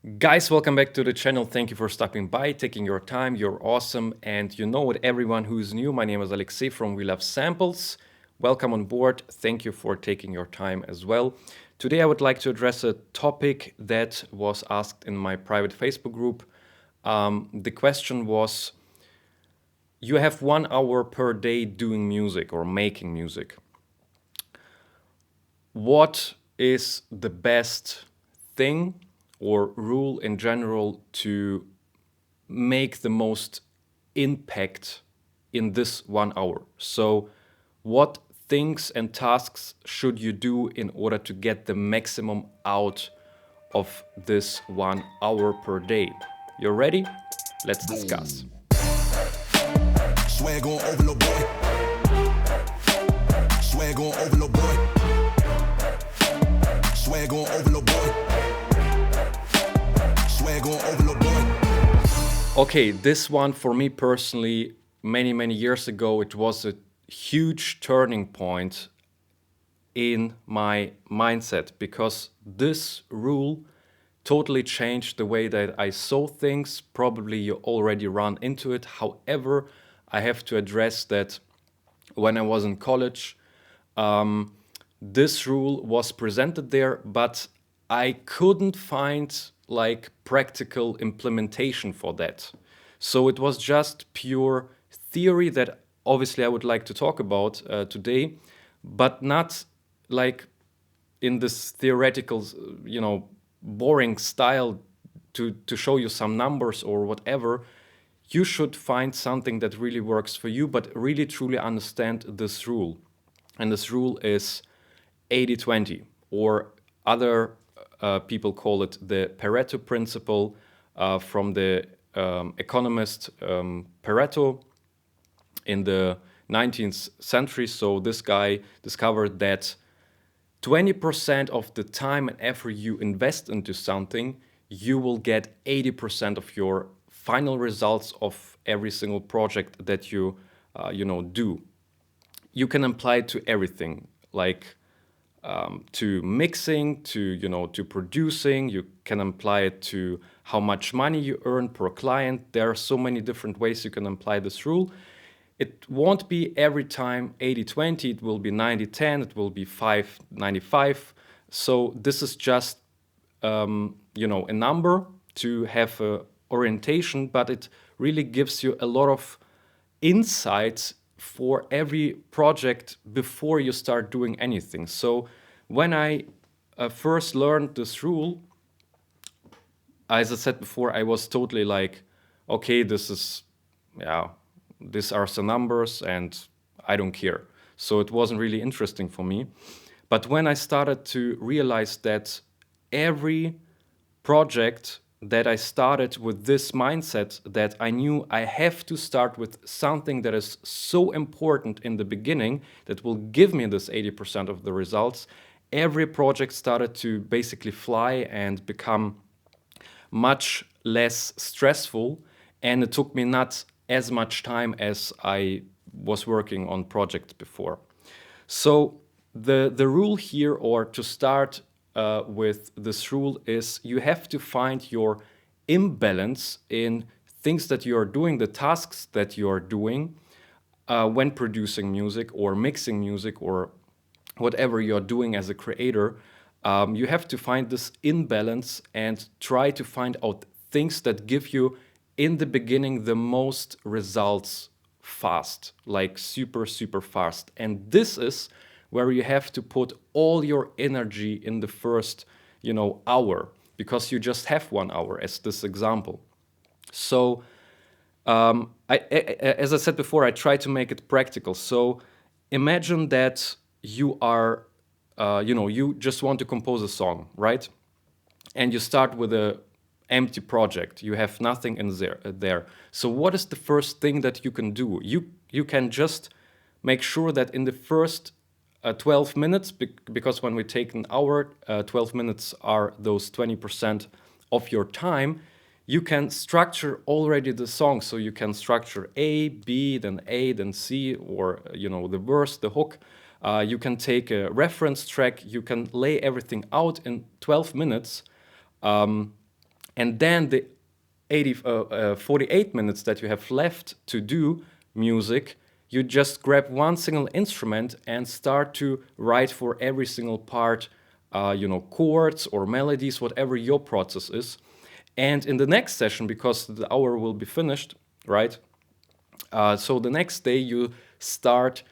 Guys, welcome back to the channel. Thank you for stopping by, taking your time. You're awesome. And you know what, everyone who's new, my name is Alexei from We Love Samples. Welcome on board. Thank you for taking your time as well. Today, I would like to address a topic that was asked in my private Facebook group. The question was, you have 1 hour per day doing music or making music. What is the best thing or rule in general to make the most impact in this 1 hour? So what things and tasks should you do in order to get the maximum out of this 1 hour per day? You're ready? Let's discuss. Swag on over, little boy. Swag on over, little boy. Swag on over, little boy. Swag on over, little boy. Okay, this one for me personally, many years ago, it was a huge turning point in my mindset because this rule totally changed the way that I saw things. Probably you already run into it. However, I have to address that when I was in college, this rule was presented there, but I couldn't find like practical implementation for that. So it was just pure theory that obviously I would like to talk about today, but not like in this theoretical, boring style to show you some numbers or whatever. You should find something that really works for you, but really truly understand this rule. And this rule is 80-20, or other people call it the Pareto principle from the economist Pareto in the 19th century. So this guy discovered that 20% of the time and effort you invest into something, you will get 80% of your final results of every single project that you do. You can apply it to everything, like to mixing, to producing. You can apply it to how much money you earn per client. There are so many different ways you can apply this rule. It won't be every time 80-20, it will be 90-10, it will be 5-95. So this is just a number to have a orientation, but it really gives you a lot of insights for every project before you start doing anything. So when I first learned this rule, as I said before, I was totally like, okay, these are the numbers and I don't care. So it wasn't really interesting for me. But when I started to realize that every project that I started with this mindset, that I knew I have to start with something that is so important in the beginning that will give me this 80% of the results, every project started to basically fly and become much less stressful, and it took me not as much time as I was working on projects before. So the rule here, or to start with this rule, is you have to find your imbalance in things that you are doing, the tasks that you are doing when producing music or mixing music or whatever you're doing as a creator. You have to find this imbalance and try to find out things that give you in the beginning the most results fast, like super fast. And this is where you have to put all your energy in the first hour, because you just have 1 hour as this example. So as I said before, I try to make it practical. So imagine that you are you just want to compose a song, right? And you start with a empty project. You have nothing in there. So what is the first thing that you can do? You can just make sure that in the first 12 minutes, because when we take an hour, 12 minutes are those 20% of your time, you can structure already the song. So you can structure A, B, then C, or the verse, the hook. You can take a reference track. You can lay everything out in 12 minutes. And then the 48 minutes that you have left to do music, you just grab one single instrument and start to write for every single part, chords or melodies, whatever your process is. And in the next session, because the hour will be finished, right? So the next day you start,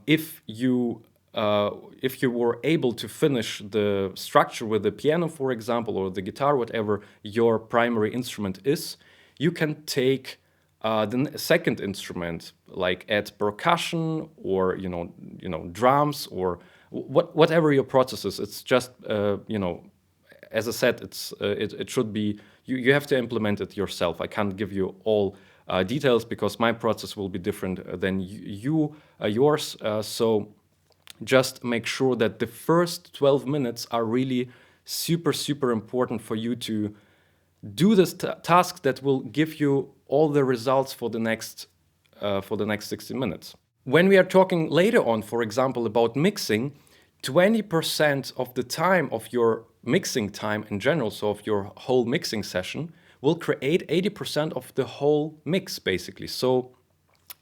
if you were able to finish the structure with the piano, for example, or the guitar, whatever your primary instrument is, you can take the second instrument, like add percussion or drums or whatever your process is. It's just as I said, it should be you have to implement it yourself. I can't give you all details because my process will be different than yours. So just make sure that the first 12 minutes are really super, super important for you to do this task that will give you all the results for the next 60 minutes. When we are talking later on, for example, about mixing, 20% of the time of your mixing time in general, so of your whole mixing session, will create 80% of the whole mix, basically. So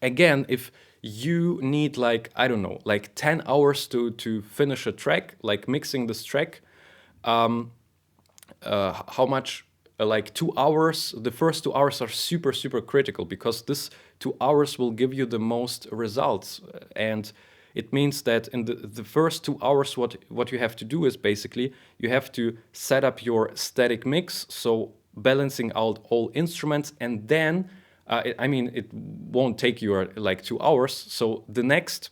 again, if you need like 10 hours to finish a track, like mixing this track, how much, like 2 hours, the first 2 hours are super, super critical, because this 2 hours will give you the most results. And it means that in the first 2 hours, what you have to do is basically you have to set up your static mix, so balancing out all instruments, and then it won't take you like 2 hours. So the next,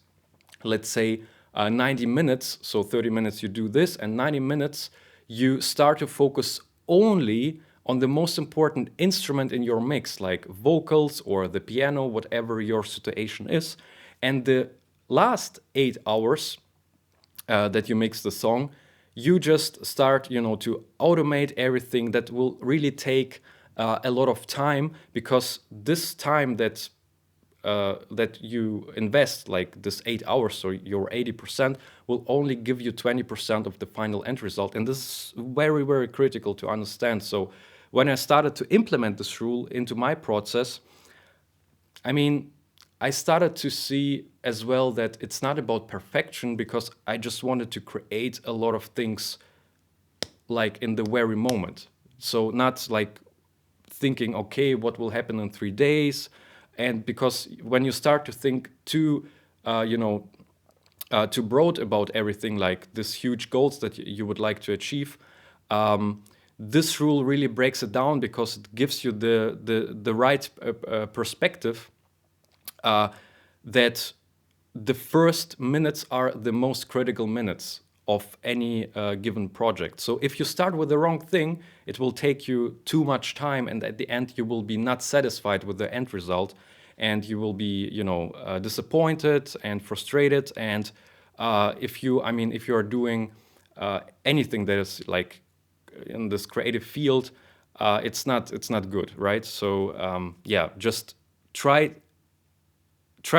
let's say 90 minutes, so 30 minutes you do this, and 90 minutes you start to focus only on the most important instrument in your mix, like vocals or the piano, whatever your situation is. And the last 8 hours that you mix the song, you just start, to automate everything. That will really take a lot of time, because this time that you invest, like this 8 hours, so your 80%, will only give you 20% of the final end result. And this is very, very critical to understand. So when I started to implement this rule into my process, I started to see as well that it's not about perfection, because I just wanted to create a lot of things like in the very moment. So not like thinking, okay, what will happen in 3 days? And because when you start to think too broad about everything, like this huge goals that you would like to achieve, this rule really breaks it down, because it gives you the right perspective, that the first minutes are the most critical minutes of any given project. So if you start with the wrong thing, it will take you too much time, and at the end you will be not satisfied with the end result, and you will be disappointed and frustrated. And if you are doing anything that is like in this creative field, it's not good, right? So just try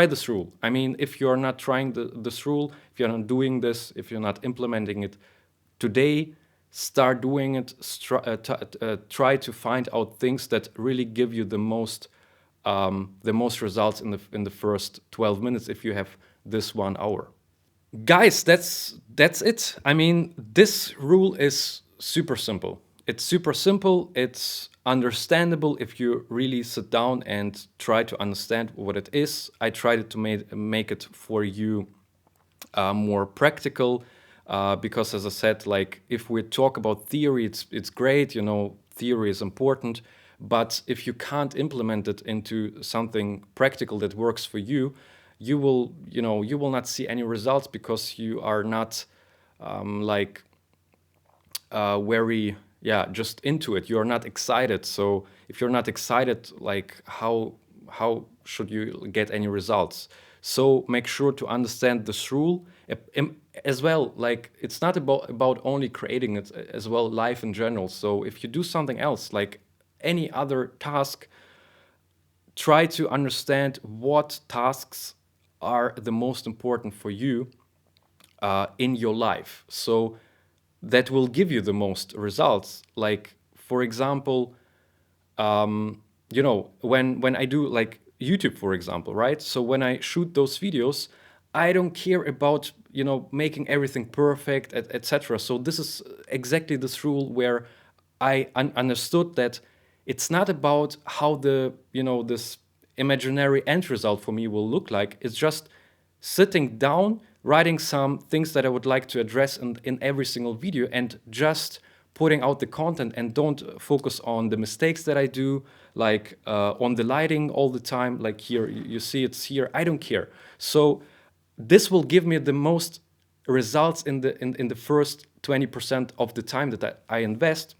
this rule. If you're not trying this rule, if you're not doing this, if you're not implementing it today, start doing it. Try to find out things that really give you the most results in the first 12 minutes, if you have this 1 hour. Guys, that's it. This rule is super simple. It's super simple. It's understandable if you really sit down and try to understand what it is. I tried to make it for you more practical, because as I said, like if we talk about theory, it's great, theory is important, but if you can't implement it into something practical that works for you, you will not see any results, because you are not very just into it. You're not excited. So if you're not excited, like how should you get any results? So make sure to understand this rule as well. Like it's not about only creating it, as well life in general. So if you do something else, like any other task, try to understand what tasks are the most important for you in your life. So that will give you the most results. Like for example, when I do like YouTube, for example, right? So when I shoot those videos, I don't care about making everything perfect, etc. So this is exactly this rule where I understood that it's not about how the this imaginary end result for me will look like. It's just sitting down, writing some things that I would like to address in every single video, and just putting out the content, and don't focus on the mistakes that I do, like on the lighting all the time. Like here, you see it's here. I don't care. So this will give me the most results in the first 20% of the time that I invest,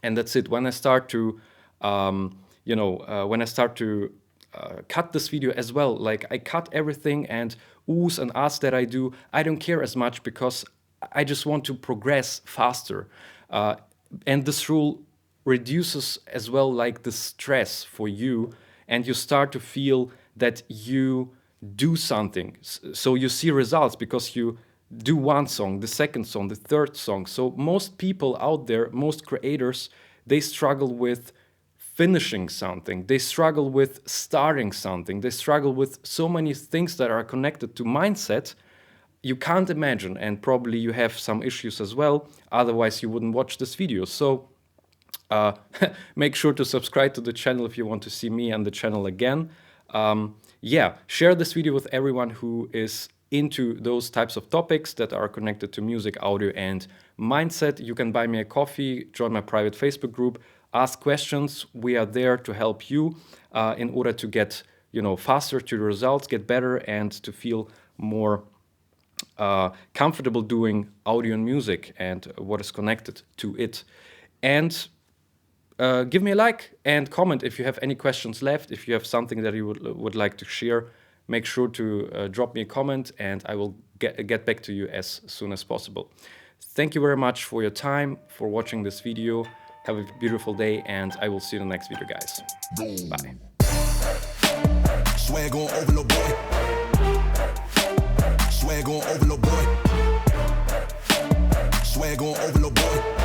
and that's it. When I start to cut this video as well, like I cut everything and oohs and ahs that I do, I don't care as much, because I just want to progress faster. And this rule reduces as well like the stress for you, and you start to feel that you do something. So you see results because you do one song, the second song, the third song. So most people out there, most creators, they struggle with finishing something. They struggle with starting something. They struggle with so many things that are connected to mindset. You can't imagine, and probably you have some issues as well. Otherwise, you wouldn't watch this video. So make sure to subscribe to the channel if you want to see me and the channel again. Yeah, share this video with everyone who is into those types of topics that are connected to music, audio, and mindset. You can buy me a coffee, join my private Facebook group, ask questions. We are there to help you in order to get faster to the results, get better, and to feel more comfortable doing audio and music and what is connected to it. And give me a like and comment if you have any questions left. If you have something that you would like to share, make sure to drop me a comment, and I will get back to you as soon as possible. Thank you very much for your time, for watching this video. Have a beautiful day, and I will see you in the next video, guys. Bye. Swag on overload, boy. Swag on overload, boy. Swag on overload, boy.